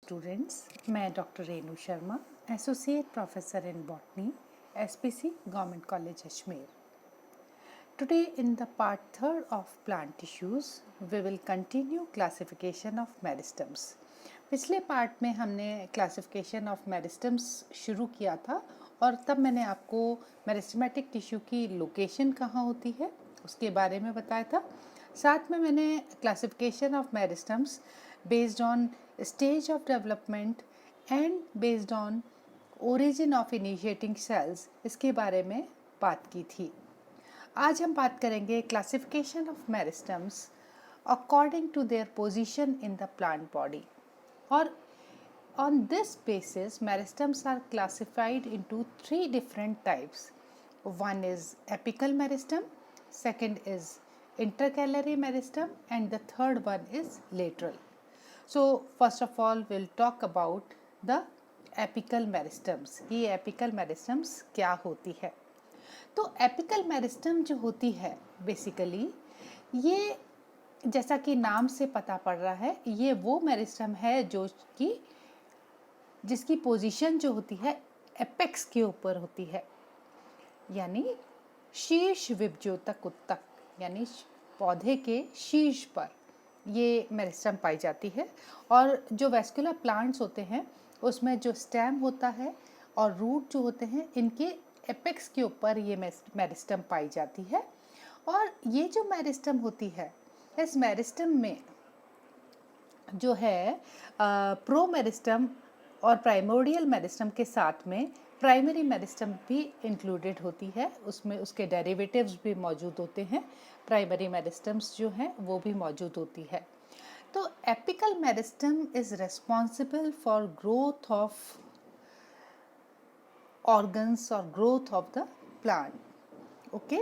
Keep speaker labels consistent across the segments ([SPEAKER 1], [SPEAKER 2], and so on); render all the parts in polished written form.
[SPEAKER 1] Students, मैं doctor Renu Sharma, associate professor in botany, SPC government college Ajmer. Today in the part 3rd of plant tissues, we will continue classification of meristems. पिछले part में हमने classification of meristems शुरू किया था और तब मैंने आपको मेरिस्टमेटिक टिश्यू की लोकेशन कहाँ होती है उसके बारे में बताया था. साथ में मैंने classification of meristems based on stage of development and based on origin of initiating cells इसके बारे में बात की थी. आज हम बात करेंगे classification of meristems according to their position in the plant body. और on this basis meristems are classified into 3 different types. One is apical meristem, second is intercalary meristem, and the third one is lateral. So first of all we'll talk about the apical meristems. ये apical meristems क्या होती है? तो apical meristem जो होती है basically ये जैसा कि नाम से पता पड़ रहा है ये वो मेरिस्टम है जो कि जिसकी पोजीशन जो होती है एपेक्स के ऊपर होती है, यानी शीर्ष विभज्योतक उत्तक, यानी पौधे के शीर्ष पर ये मेरिस्टम पाई जाती है. और जो वेस्कुलर प्लांट्स होते हैं उसमें जो स्टेम होता है और रूट जो होते हैं इनके एपेक्स के ऊपर ये मेरिस्टम पाई जाती है. और ये जो मेरिस्टम होती है इस मेरिस्टम में जो है प्रो मेरिस्टम और प्राइमोर्डियल मेरिस्टम के साथ में प्राइमरी मेरिस्टम भी इंक्लूडेड होती है. उसमें उसके डेरिवेटिव्स भी मौजूद होते हैं. प्राइमरी मेरिस्टम्स जो हैं वो भी मौजूद होती है. तो apical meristem is responsible for growth of organs और growth of the plant. Okay,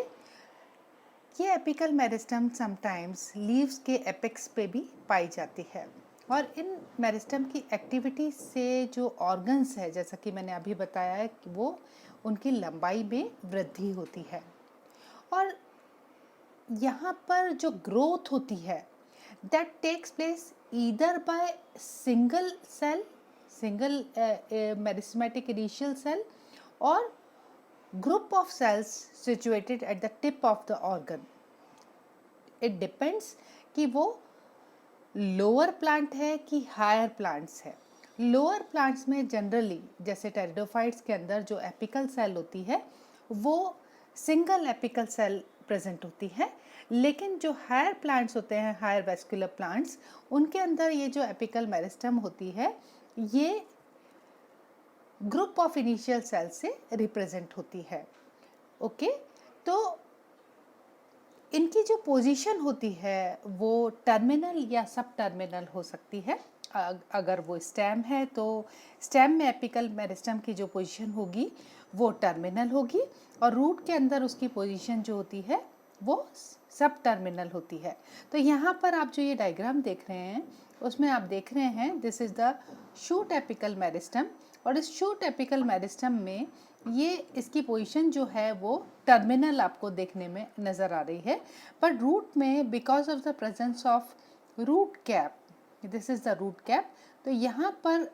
[SPEAKER 1] ये एपिकल मेरिस्टम समटाइम्स लीव्स के एपेक्स पे भी पाई जाती है. और इन मेरिस्टम की एक्टिविटी से जो ऑर्गन्स है जैसा कि मैंने अभी बताया है कि वो उनकी लंबाई में वृद्धि होती है. और यहाँ पर जो ग्रोथ होती है that takes place either by single meristematic initial cell और group of cells situated at the tip of the organ. It depends कि वो लोअर प्लांट है कि हायर प्लांट्स है. लोअर प्लांट्स में जनरली जैसे टेरिडोफाइट्स के अंदर जो एपिकल सेल होती है वो सिंगल एपिकल सेल प्रेजेंट होती है, लेकिन जो हायर प्लांट्स होते हैं हायर वेस्कुलर प्लांट्स उनके अंदर ये जो एपिकल मेरिस्टम होती है ये ग्रुप ऑफ इनिशियल सेल से रिप्रेजेंट होती है. ओके, तो इनकी जो पोजीशन होती है वो टर्मिनल या सब टर्मिनल हो सकती है. अगर वो स्टेम है तो स्टेम में एपिकल मेरिस्टम की जो पोजीशन होगी वो टर्मिनल होगी और रूट के अंदर उसकी पोजीशन जो होती है वो सब टर्मिनल होती है. तो यहाँ पर आप जो ये डायग्राम देख रहे हैं उसमें आप देख रहे हैं this is the shoot apical meristem. और इस शूट एपिकल मेरिस्टम में ये इसकी पोजीशन जो है वो टर्मिनल आपको देखने में नज़र आ रही है. पर रूट में because of the presence of root cap, this is the root cap, तो यहाँ पर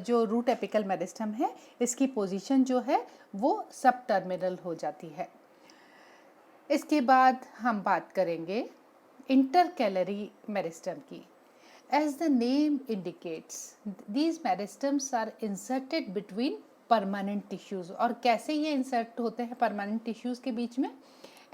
[SPEAKER 1] जो रूट एपिकल मेरिस्टम है इसकी पोजीशन जो है वो सब टर्मिनल हो जाती है. इसके बाद हम बात करेंगे इंटरकैलरी मेरिस्टम की. As the name indicates, these meristems are inserted between permanent tissues. और कैसे ये इंसर्ट होते हैं परमानेंट टिश्यूज़ के बीच में?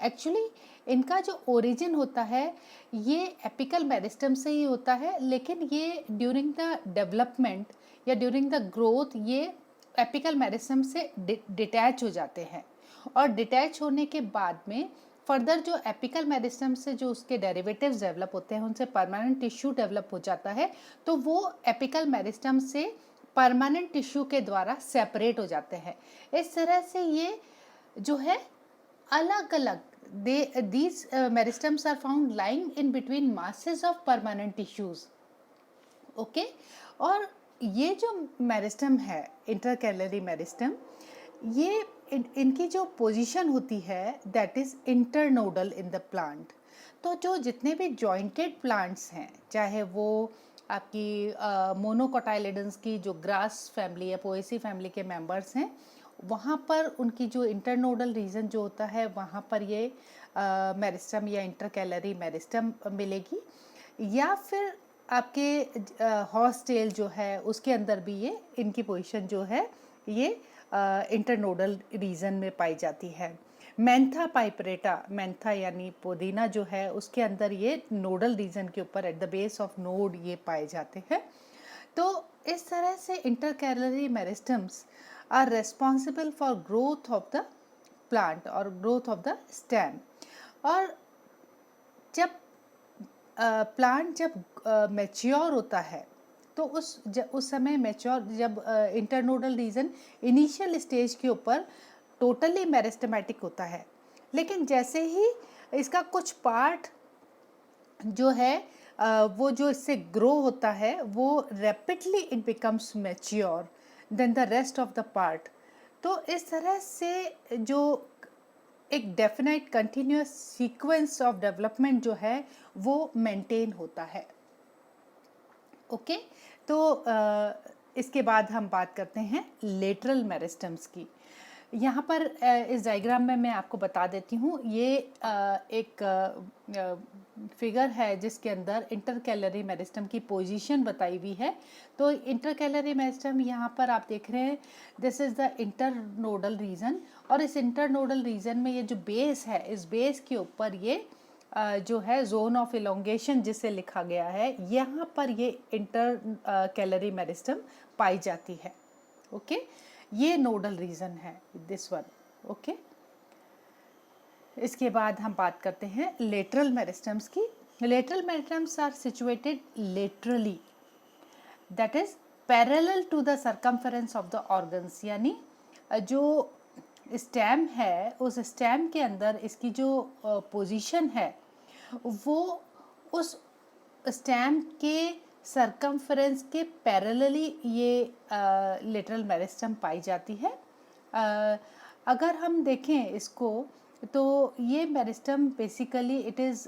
[SPEAKER 1] एक्चुअली इनका जो ओरिजिन होता है ये एपिकल मेरिस्टम से ही होता है, लेकिन ये ड्यूरिंग द डेवलपमेंट या ड्यूरिंग द ग्रोथ ये एपिकल मेरिस्टम से डिटैच हो जाते हैं. और डिटैच होने के बाद में फर्दर जो एपिकल मेरिस्टम से जो उसके डेरिवेटिव्स डेवलप होते हैं उनसे परमानेंट टिश्यू डेवलप हो जाता है. तो वो एपिकल मेरिस्टम से परमानेंट टिश्यू के द्वारा सेपरेट हो जाते हैं. इस तरह से ये जो है अलग अलग these meristems are found lying in between masses of permanent tissues. Okay, और ये जो मेरिस्टम है इंटरकैलरी मेरिस्टम ये इनकी जो पोजीशन होती है that is internodal in the plant. तो जो जितने भी जॉइंटेड प्लांट्स हैं चाहे वो आपकी मोनोकोटाइलिडन्स की जो ग्रास फैमिली या पोएसी फैमिली के मेंबर्स हैं, वहाँ पर उनकी जो इंटरनोडल रीजन जो होता है वहाँ पर ये मेरिस्टम या इंटरकैलरी मेरिस्टम मिलेगी, या फिर आपके हॉर्स टेल जो है उसके अंदर भी ये इनकी पोजीशन जो है ये इंटरनोडल रीजन में पाई जाती है। मेंथा पाइपरेटा, मेंथा यानी पुदीना जो है उसके अंदर ये नोडल रीजन के ऊपर at the base of node ये पाए जाते हैं। तो इस तरह से intercalary meristems are responsible for growth of the plant और ग्रोथ ऑफ द स्टेम। और जब प्लांट जब मैच्योर होता है तो उस समय मैच्योर जब इंटरनोडल रीजन इनिशियल स्टेज के ऊपर टोटली मेरिस्टेमेटिक होता है, लेकिन जैसे ही इसका कुछ पार्ट जो है वो जो इससे ग्रो होता है वो rapidly it becomes mature then the rest of the part. तो इस तरह से जो एक definite continuous sequence of development जो है वो मेंटेन होता है। ओके, तो इसके बाद हम बात करते हैं लेटरल मेरिस्टम्स की। यहाँ पर इस डायग्राम में मैं आपको बता देती हूँ, ये एक फिगर है जिसके अंदर इंटरकैलरी मेरिस्टम की पोजीशन बताई हुई है। तो इंटरकैलरी मेरिस्टम यहाँ पर आप देख रहे हैं, this is the internodal region, और इस इंटरनोडल रीजन में ये जो बेस है, इस बेस के ऊपर ये जो है जोन ऑफ इलोंगेशन जिसे लिखा गया है, यहाँ पर ये इंटरकैलरी मेरिस्टम पाई जाती है। ओके, ये नोडल रीजन है दिस वन। ओके, इसके बाद हम बात करते हैं लेटरल मेरिस्टम्स की। Lateral meristems are situated laterally, that is parallel to the circumference of the organs, यानी जो स्टेम है उस स्टेम के अंदर इसकी जो पोजीशन है वो उस स्टेम के सरकमफेरेंस के पैरेलली ये लेटरल मेरिस्टम पाई जाती है। अगर हम देखें इसको तो ये meristem basically it is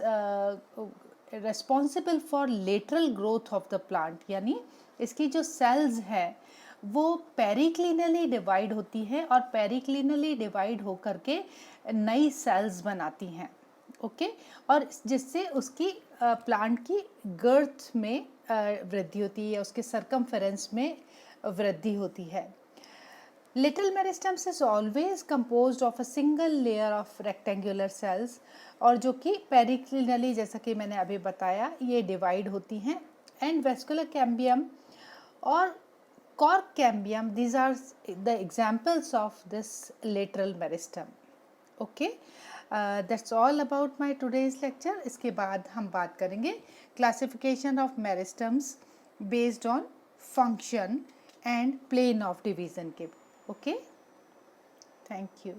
[SPEAKER 1] responsible for lateral growth of the plant, यानी इसकी जो सेल्स है वो पेरिक्लिनली डिवाइड होती है और पेरिक्लिनली डिवाइड होकर के नई सेल्स बनाती हैं। ओके, और जिससे उसकी प्लांट की गर्थ में वृद्धि होती है, उसके सरकमफेरेंस में वृद्धि होती है। Little meristems is always composed of a single layer of rectangular cells, और जो कि पेरिक्लिनली जैसा कि मैंने अभी बताया ये डिवाइड होती हैं। एंड वेस्कुलर कैम्बियम और cork cambium, these are the examples of this lateral meristem. Okay, that's all about my today's lecture. इसके बाद हम बात करेंगे classification of meristems based on function and plane of division के। Okay, thank you.